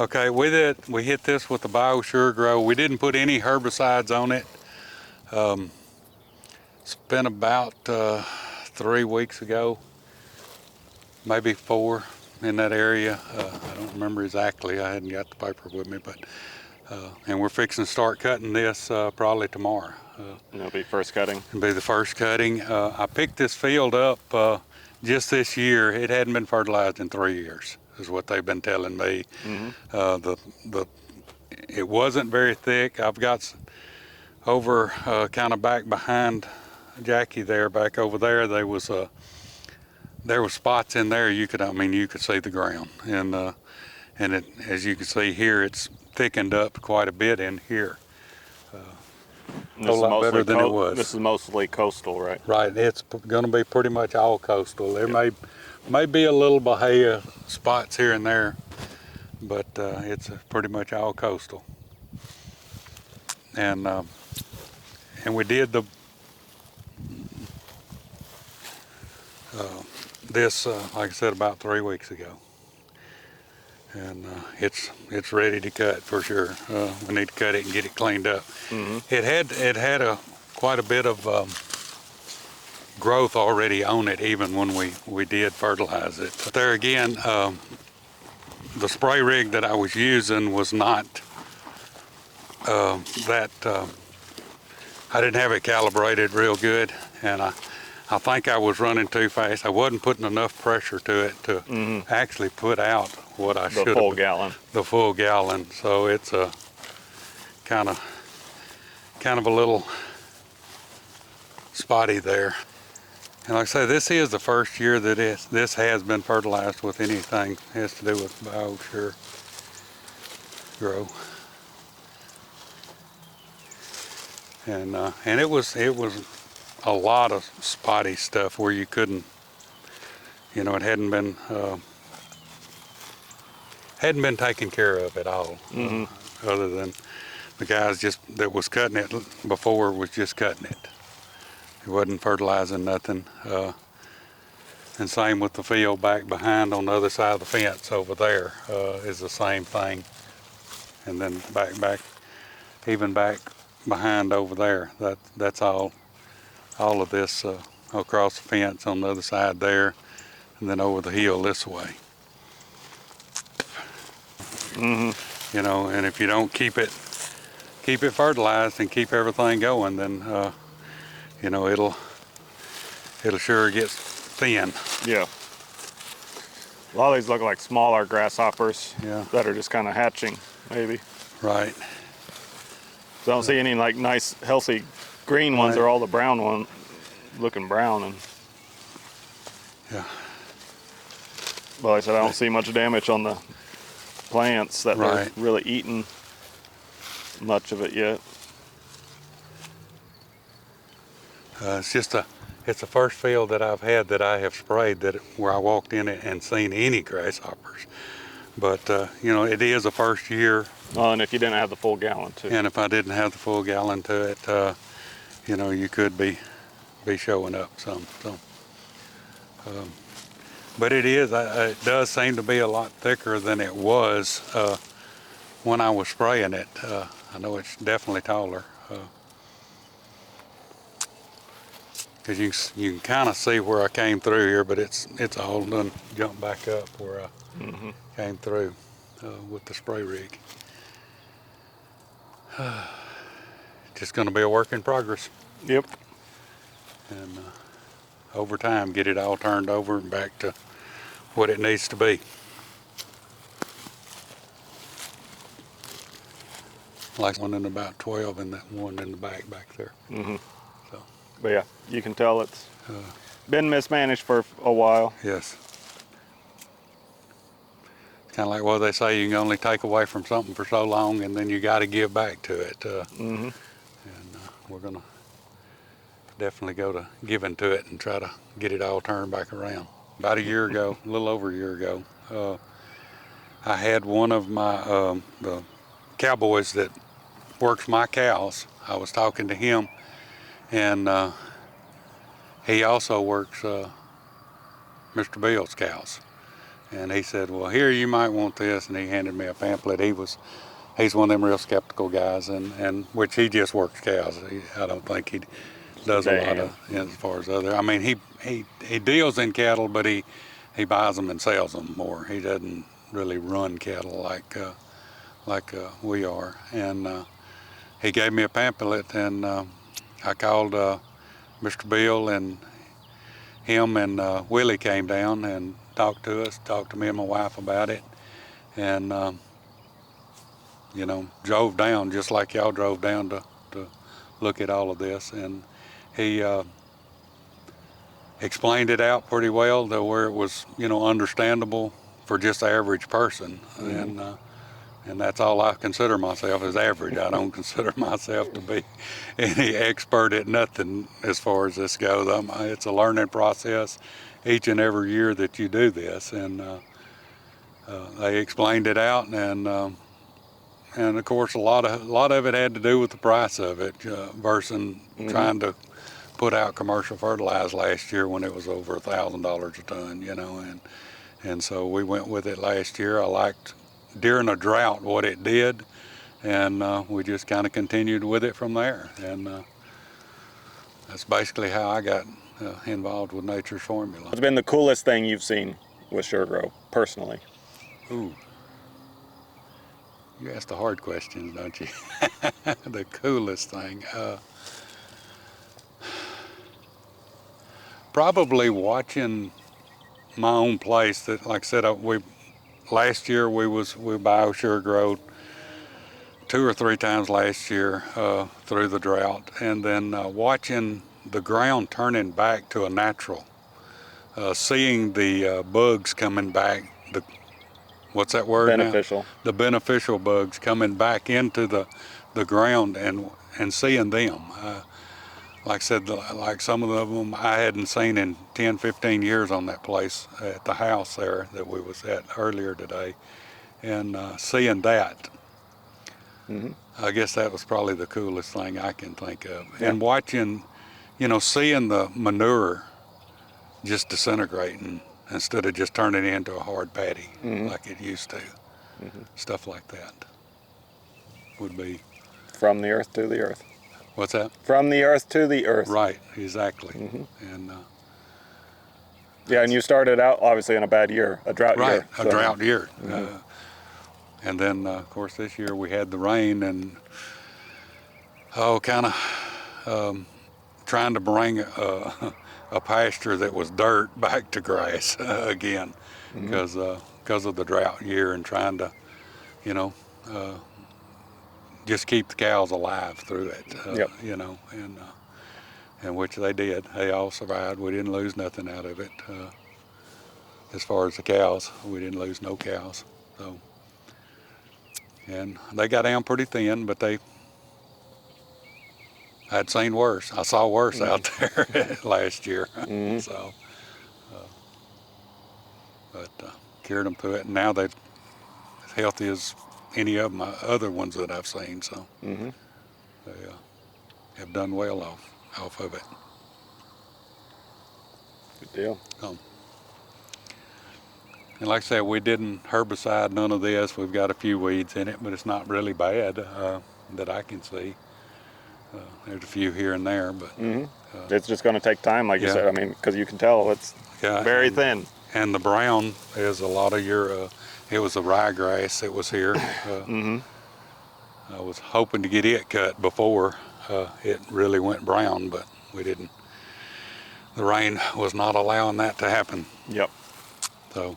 Okay, with it, we hit this with the BioSure Grow. We didn't put any herbicides on it. It's been about 3 weeks ago, maybe 4 in that area. I don't remember exactly. I hadn't got the paper with me, but and we're fixing to start cutting this probably tomorrow. It'll be first cutting. It'll be the first cutting. I picked this field up just this year. It hadn't been fertilized in 3 years, is what they've been telling me. It wasn't very thick. I've got over kind of back behind Jackie there, back over there. There was spots in there you could see the ground, and it, as you can see here, it's thickened up quite a bit in here. A lot better than it was. This is mostly coastal, right? Right. It's going to be pretty much all coastal. There may be a little bahia spots here and there, but it's pretty much all coastal. And we did this, like I said, about 3 weeks ago, and it's ready to cut for sure. We need to cut it and get it cleaned up. It had quite a bit of growth already on it, even when we did fertilize it. But there again, the spray rig that I was using was not I didn't have it calibrated real good, and I think I was running too fast. I wasn't putting enough pressure to it to actually put out what I should have. The full gallon. The full gallon. So it's a kind of a little spotty there. And like I say, this is the first year that this has been fertilized with anything that has to do with BioSure Grow. And it was a lot of spotty stuff where you couldn't, it hadn't been taken care of at all. Other than the guys that was cutting it before was just cutting it. He wasn't fertilizing nothing. And same with the field back behind on the other side of the fence over there is the same thing. And then even back behind over there, that's all of this across the fence on the other side there, and then over the hill this way. And if you don't keep it fertilized and keep everything going, then it'll sure get thin. Yeah. A lot of these look like smaller grasshoppers that are just kind of hatching, maybe. Right. So I don't see any like nice, healthy green ones. They're all the brown ones, looking brown. And yeah. But like I said, I don't see much damage on the plants that they're really eating much of it yet. It's the first field that I've had that I have sprayed where I walked in it and seen any grasshoppers. But it is the first year. Oh, and if you didn't have the full gallon too. And if I didn't have the full gallon to it, you could be showing up some. So, but it does seem to be a lot thicker than it was when I was spraying it. I know it's definitely taller. Because you can kind of see where I came through here, but it's all done jumped back up where I came through with the spray rig. Just going to be a work in progress. Yep. And over time, get it all turned over and back to what it needs to be. Like one in about 12 and that one in the back there. So. But yeah, you can tell it's been mismanaged for a while. Yes. It's kind of like what they say, you can only take away from something for so long, and then you got to give back to it. And we're going to definitely go to giving to it and try to get it all turned back around. About a year ago, a little over a year ago, I had one of my the cowboys that works my cows. I was talking to him, and he also works Mr. Bill's cows. And he said, well, here, you might want this. And he handed me a pamphlet. He's one of them real skeptical guys, and which he just works cows. I don't think he does a lot of, as far as other. I mean, he deals in cattle, but he buys them and sells them more. He doesn't really run cattle like we are. And he gave me a pamphlet, and I called Mr. Bill, and him and Willie came down and talked to me and my wife about it, and drove down just like y'all drove down to look at all of this. And he explained it out pretty well to where it was, understandable for just the average person. And that's all I consider myself, is average. I don't consider myself to be any expert at nothing as far as this goes. It's a learning process each and every year that you do this. And they explained it out, and of course a lot of it had to do with the price of it versus trying to put out commercial fertilizer last year when it was over $1,000 a ton, and so we went with it last year. I liked during a drought what it did, and we just kind of continued with it from there. And that's basically how I got involved with Nature's Formula. What's been the coolest thing you've seen with SureGrow personally? Ooh, you ask the hard questions, don't you? The coolest thing. Probably watching my own place. That, like I said, last year we bio SureGrow 2 or 3 times last year through the drought, and then watching the ground turning back to a natural, seeing the bugs coming back. What's that word? Beneficial. Now? The beneficial bugs coming back into the ground and seeing them. Like I said, like some of them I hadn't seen in 10, 15 years on that place at the house there that we was at earlier today, and seeing that. I guess that was probably the coolest thing I can think of. Yeah. And watching, seeing the manure just disintegrating instead of just turning it into a hard patty like it used to. Stuff like that would be. From the earth to the earth. What's that? From the earth to the earth. Right, exactly. And yeah, and you started out obviously in a bad year, a drought year. Right, a drought year. And then, of course, this year we had the rain, and kind of trying to bring a pasture that was dirt back to grass again, because of the drought year, and trying to, just keep the cows alive through it. And which they did. They all survived. We didn't lose nothing out of it. As far as the cows, we didn't lose no cows. So, and they got down pretty thin, but I'd seen worse. I saw worse out there last year. So, but cured them through it, and now they're as healthy as any of my other ones that I've seen. So they have done well off of it. Good deal. And like I said, we didn't herbicide none of this. We've got a few weeds in it, but it's not really bad that I can see. There's a few here and there, but it's just going to take time, like you said. I mean, because you can tell it's very thin. And the brown is a lot of your. It was the ryegrass that was here. I was hoping to get it cut before it really went brown, but we didn't. The rain was not allowing that to happen. Yep. So